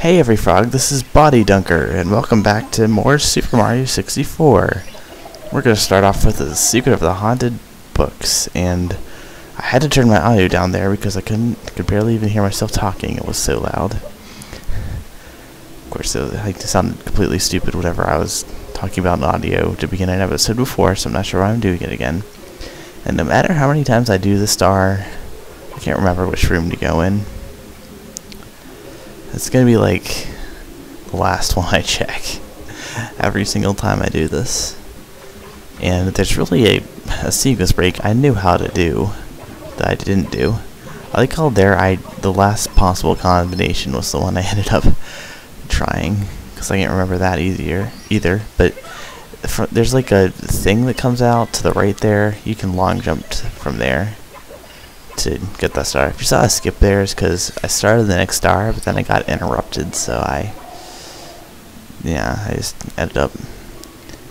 Hey every frog, this is Body Dunker, and welcome back to more Super Mario 64. We're going to start off with the Secret of the Haunted Books, and I had to turn my audio down there because I could barely even hear myself talking. It was so loud. Of course, it sounded completely stupid whatever I was talking about in audio to begin an episode before, so I'm not sure why I'm doing it again. And no matter how many times I do the star, I can't remember which room to go in. It's gonna be like the last one I check every single time I do this. And there's really a sequence break I knew how to do that I didn't do. I like how the last possible combination was the one I ended up trying, because I can't remember that either. But there's like a thing that comes out to the right there. You can long jump from there to get that star. If you saw a skip there, it's because I started the next star, but then I got interrupted, so I just ended up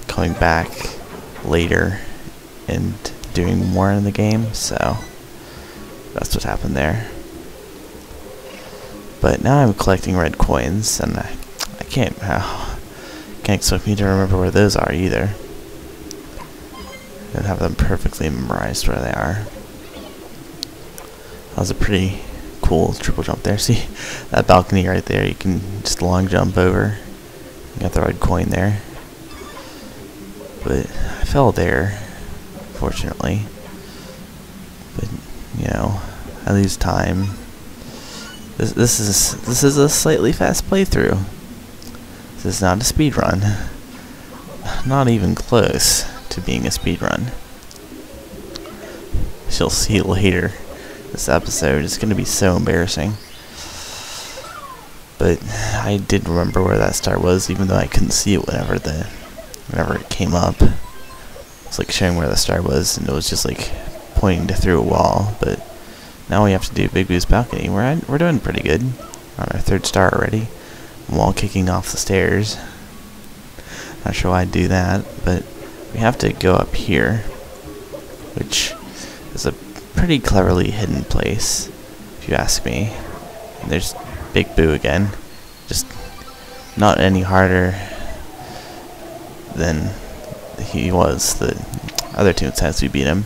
coming back later and doing more in the game, so that's what happened there. But now I'm collecting red coins, and I can't expect me to remember where those are either. I don't have them perfectly memorized where they are. That was a pretty cool triple jump there. See that balcony right there? You can just long jump over. You got the red coin there. But I fell there, fortunately. But you know, I lose time. This is a slightly fast playthrough. This is not a speed run. Not even close to being a speed run. You'll see later. This episode is going to be so embarrassing. But I did remember where that star was, even though I couldn't see it whenever it came up. It's like showing where the star was, and it was just like pointing to through a wall. But now we have to do Big Boo's balcony. We're doing pretty good on our third star already. Wall kicking off the stairs. Not sure why I'd do that, but we have to go up here, which is a pretty cleverly hidden place, if you ask me. And there's Big Boo again, just not any harder than he was the other two times we beat him.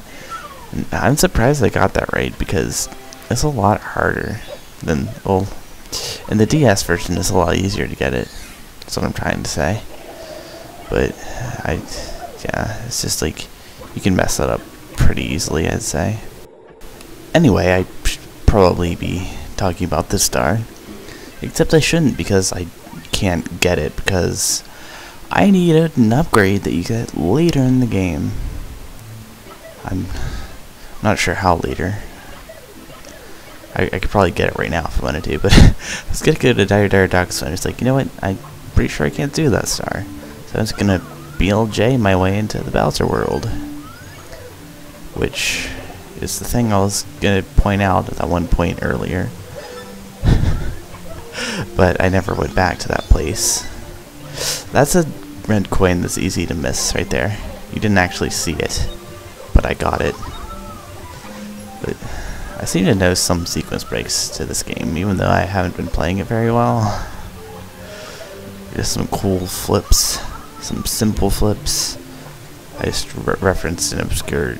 And I'm surprised I got that right, because it's a lot harder than, well, in the DS version it's a lot easier to get it. That's what I'm trying to say. But yeah, it's just like you can mess that up pretty easily, I'd say. Anyway, I should probably be talking about this star, except I shouldn't, because I can't get it, because I need an upgrade that you get later in the game. I'm not sure how later. I could probably get it right now if I wanted to, but I was gonna go to Dire Ducts, and I was like, you know what, I'm pretty sure I can't do that star. So I was gonna BLJ my way into the Bowser world, which is the thing I was gonna point out at that one point earlier. But I never went back to that place. That's a red coin that's easy to miss right there. You didn't actually see it, but I got it. But I seem to know some sequence breaks to this game, even though I haven't been playing it very well. Just some cool flips, some simple flips. I just referenced an obscure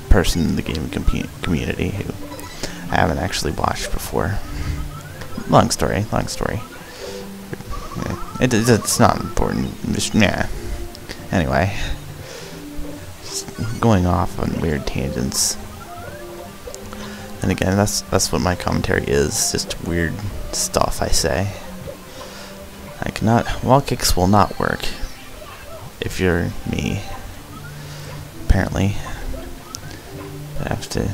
person in the game community who I haven't actually watched before. Long story. It's not important. Just, yeah. Anyway, just going off on weird tangents. And again, that's what my commentary is. Just weird stuff I say. Wall kicks will not work if you're me. Apparently. I have to.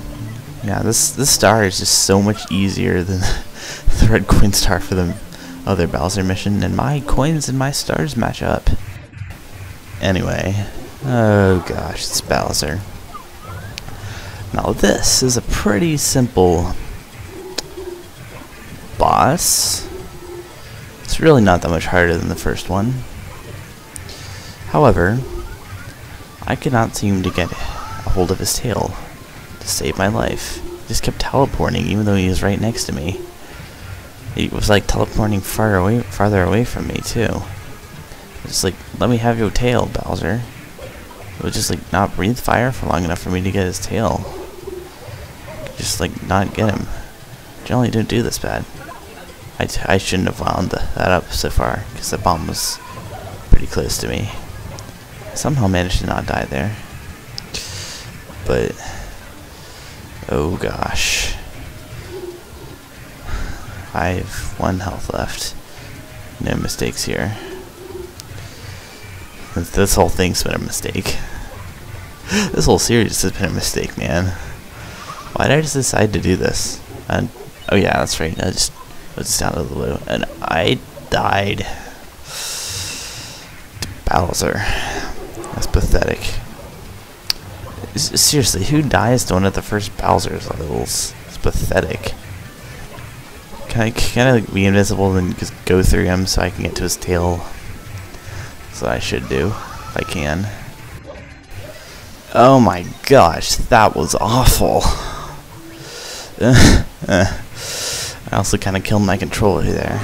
Yeah, this star is just so much easier than the red coin star for the other Bowser mission, and my coins and my stars match up. Anyway, oh gosh, it's Bowser. Now this is a pretty simple boss. It's really not that much harder than the first one. However, I could not seem to get a hold of his tail to save my life. He just kept teleporting even though he was right next to me. He was like teleporting farther away from me too. Just like, let me have your tail, Bowser. It would just like not breathe fire for long enough for me to get his tail. Just like not get him. Generally don't do this bad. I shouldn't have wound that up so far because the bomb was pretty close to me. Somehow managed to not die there. But oh gosh. I have 1 health left. No mistakes here. This whole thing's been a mistake. This whole series has been a mistake, man. Why did I just decide to do this? Oh yeah, that's right. I was just out of the blue, and I died. Bowser. That's pathetic. Seriously, who dies to one of the first Bowser's levels? It's pathetic. Can I like be invisible and just go through him so I can get to his tail? That's what I should do, if I can. Oh my gosh, that was awful. I also kind of killed my controller there.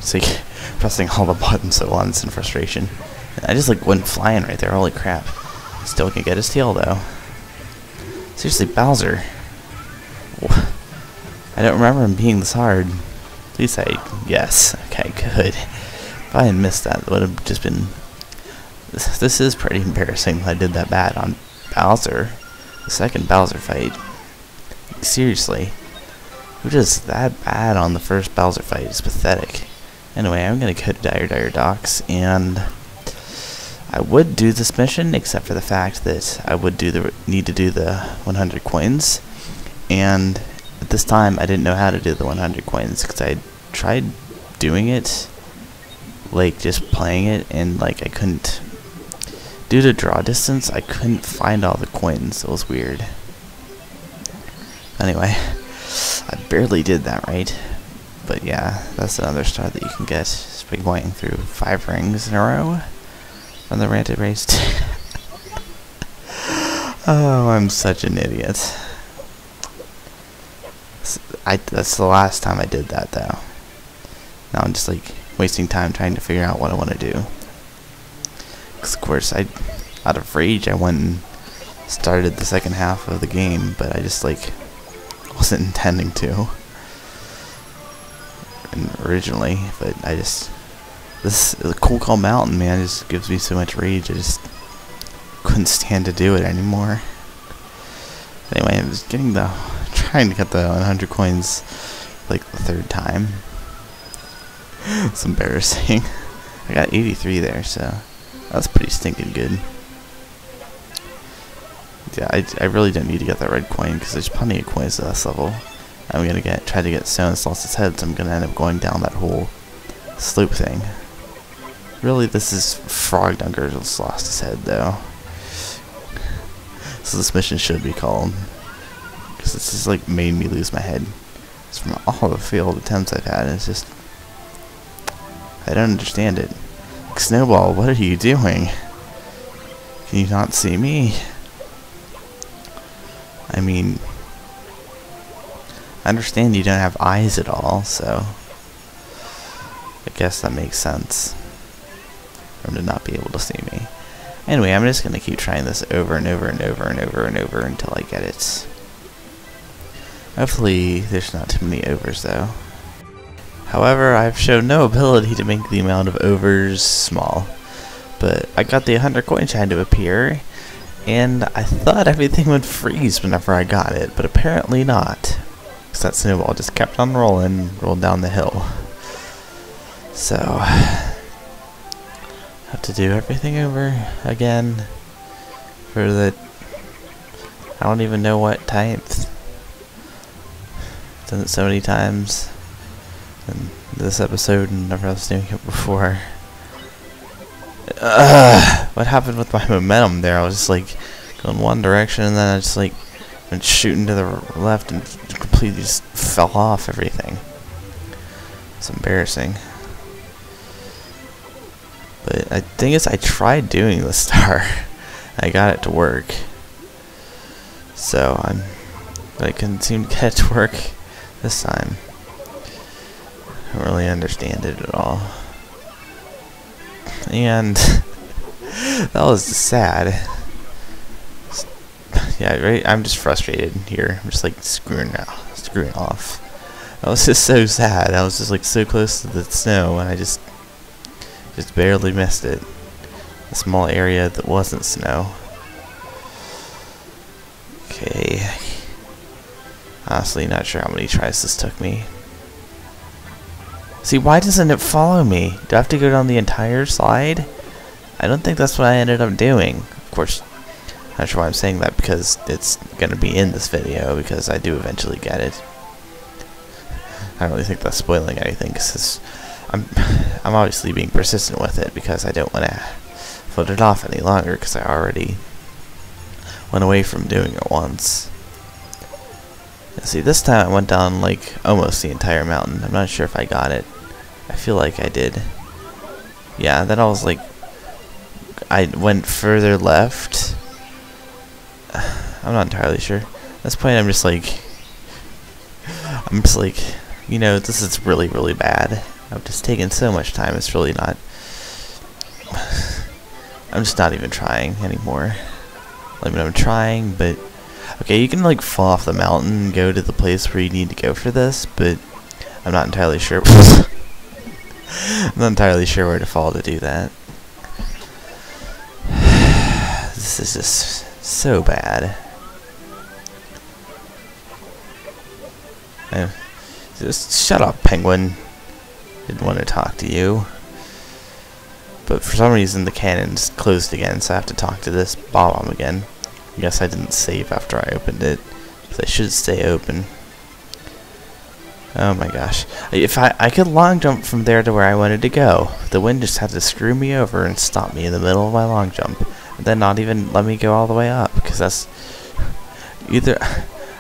Just like pressing all the buttons at once in frustration. I just like went flying right there, holy crap. Still can get his tail though. Seriously, Bowser. I don't remember him being this hard. Please say yes. Okay, good. If I had missed that, it would have just been... This is pretty embarrassing that I did that bad on Bowser. The second Bowser fight. Seriously. Who does that bad on the first Bowser fight? It's pathetic. Anyway, I'm gonna go to Dire Docks, and I would do this mission, except for the fact that I would need to do the 100 coins, and at this time I didn't know how to do the 100 coins because I tried doing it, like just playing it, and like I couldn't, due to draw distance, I couldn't find all the coins. It was weird. Anyway, I barely did that right. But yeah, that's another star that you can get just by going through 5 rings in a row on the Ranted Race. Oh, I'm such an idiot. That's the last time I did that though. Now I'm just like wasting time trying to figure out what I want to do. Because of course, out of rage, I went and started the second half of the game, but I just like wasn't intending to. Originally, but this Cool Calm Mountain, man, just gives me so much rage. I just couldn't stand to do it anymore. Anyway, I was trying to get the 100 coins like the 3rd time. It's embarrassing. I got 83 there, so that's pretty stinking good. Yeah, I really don't need to get that red coin because there's plenty of coins at this level. I'm gonna try to get Stone's lost his head, so I'm gonna end up going down that whole slope thing. Really, this is Frog Dunker's lost his head, though. So this mission should be called, because this has like made me lose my head. It's from all the failed attempts I've had. It's just I don't understand it. Snowball, what are you doing? Can you not see me? I mean, I understand you don't have eyes at all, so I guess that makes sense for him to not be able to see me. Anyway, I'm just going to keep trying this over and over and over and over and over until I get it. Hopefully there's not too many overs though. However, I've shown no ability to make the amount of overs small. But I got the 100 coin shine to appear, and I thought everything would freeze whenever I got it, but apparently not. Because that snowball just kept on rolled down the hill. So, have to do everything over again for the, I don't even know what types. Done it so many times in this episode and never else doing it before. What happened with my momentum there? I was just like going one direction and then I just like went shooting to the left and completely just fell off everything. It's embarrassing. But the thing is, I tried doing the star. I got it to work. So I couldn't seem to get it to work this time. don't really understand it at all. And that was just sad. Yeah, right. I'm just frustrated here. I'm just like screwing off. That was just so sad. I was just like so close to the snow, and I just barely missed it. A small area that wasn't snow. Okay. Honestly, not sure how many tries this took me. See, why doesn't it follow me? Do I have to go down the entire slide? I don't think that's what I ended up doing. Of course, I'm not sure why I'm saying that, because it's going to be in this video, because I do eventually get it. I don't really think that's spoiling anything, because I'm obviously being persistent with it, because I don't want to put it off any longer, because I already went away from doing it once. See, this time I went down like almost the entire mountain. I'm not sure if I got it. I feel like I did. Yeah, then I was like, I went further left. I'm not entirely sure. At this point I'm just like, you know, this is really, really bad. I've just taken so much time. It's really not. I'm just not even trying anymore. I mean, I'm trying, but okay, you can like fall off the mountain and go to the place where you need to go for this, but I'm not entirely sure. I'm not entirely sure where to fall to do that. This is just so bad. Just shut up, penguin. Didn't want to talk to you. But for some reason the cannon's closed again, so I have to talk to this bomb again. I guess I didn't save after I opened it, because I should stay open. Oh my gosh. If I could long jump from there to where I wanted to go. The wind just had to screw me over and stop me in the middle of my long jump. And then not even let me go all the way up, because that's either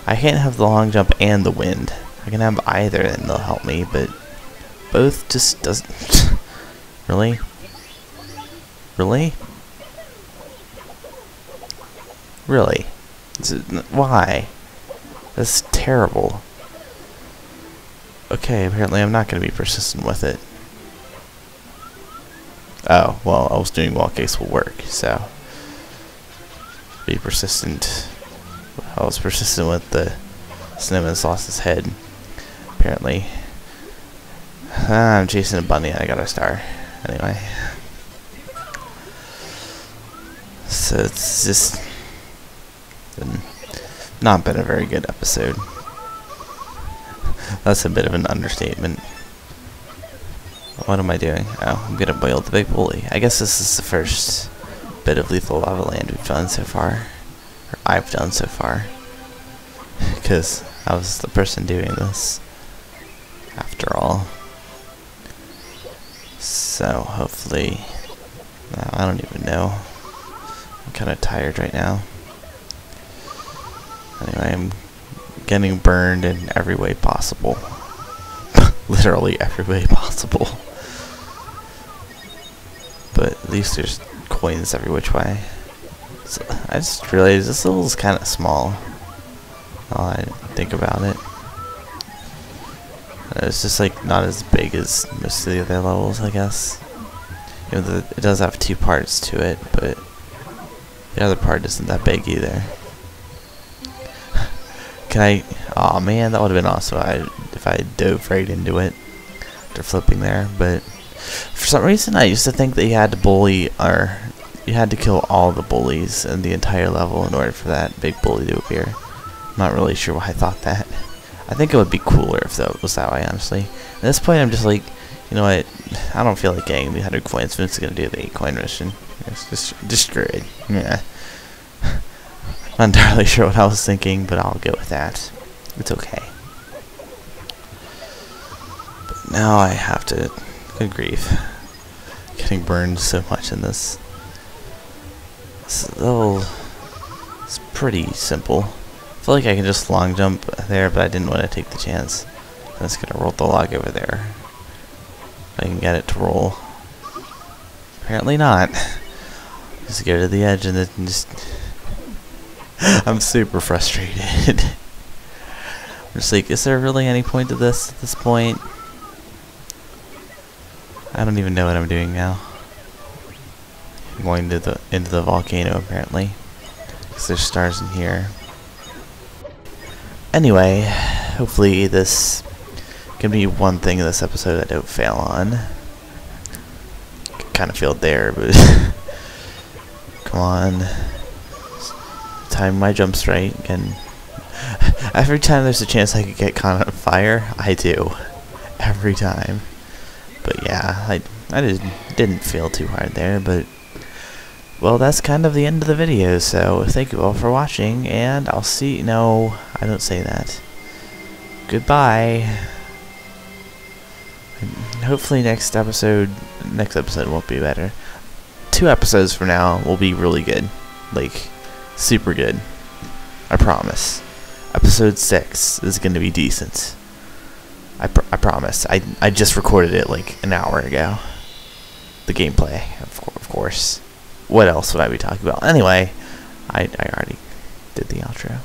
I can't have the long jump and the wind. I can have either and they'll help me, but both just doesn't. Really? Really? Really? Why? That's terrible. Okay, apparently I'm not going to be persistent with it. Oh, well, I was doing while case will work, so be persistent. I was persistent with the snowman sauce's head, apparently. I'm chasing a bunny and I got a star. Anyway. So it's just not been a very good episode. That's a bit of an understatement. What am I doing? Oh, I'm gonna boil the big bully. I guess this is the first bit of Lethal Lava Land we've done so far. Or I've done so far. Because I was the person doing this, after all. So, hopefully... I don't even know. I'm kind of tired right now. Anyway, I'm getting burned in every way possible. Literally every way possible. But at least there's coins every which way. So I just realized this level is kind of small. Now I think about it. It's just like not as big as most of the other levels, I guess. You know, it does have two parts to it, but the other part isn't that big either. Can I? Aw, man, that would have been awesome if I dove right into it after flipping there. But for some reason, I used to think that you had to bully, or you had to kill all the bullies in the entire level in order for that big bully to appear. I'm not really sure why I thought that. I think it would be cooler if that was that way, honestly. At this point, I'm just like, you know what? I don't feel like getting the 100 coins. Vince is gonna do the 8 coin mission. It's just screwed. Yeah. Not entirely sure what I was thinking, but I'll go with that. It's okay. But now I have to... Good grief. Getting burned so much in this. This level is pretty simple. I feel like I can just long jump there, but I didn't want to take the chance. I'm just gonna roll the log over there. If I can get it to roll. Apparently not. Just go to the edge and then just... I'm super frustrated. I'm just like, is there really any point to this at this point? I don't even know what I'm doing now. I'm going into the volcano apparently, because there's stars in here. Anyway, hopefully this can be one thing in this episode I don't fail on. Kind of failed there, but come on. Time my jumps right, and every time there's a chance I could get caught on fire, I do. Every time. But yeah, I didn't fail too hard there, but well, that's kind of the end of the video, so thank you all for watching, and I'll see... No, I don't say that. Goodbye. Hopefully next episode won't be better. 2 episodes from now will be really good. Like, super good. I promise. Episode 6 is going to be decent. I promise. I just recorded it like an hour ago. The gameplay, of course. What else would I be talking about? Anyway, I already did the outro.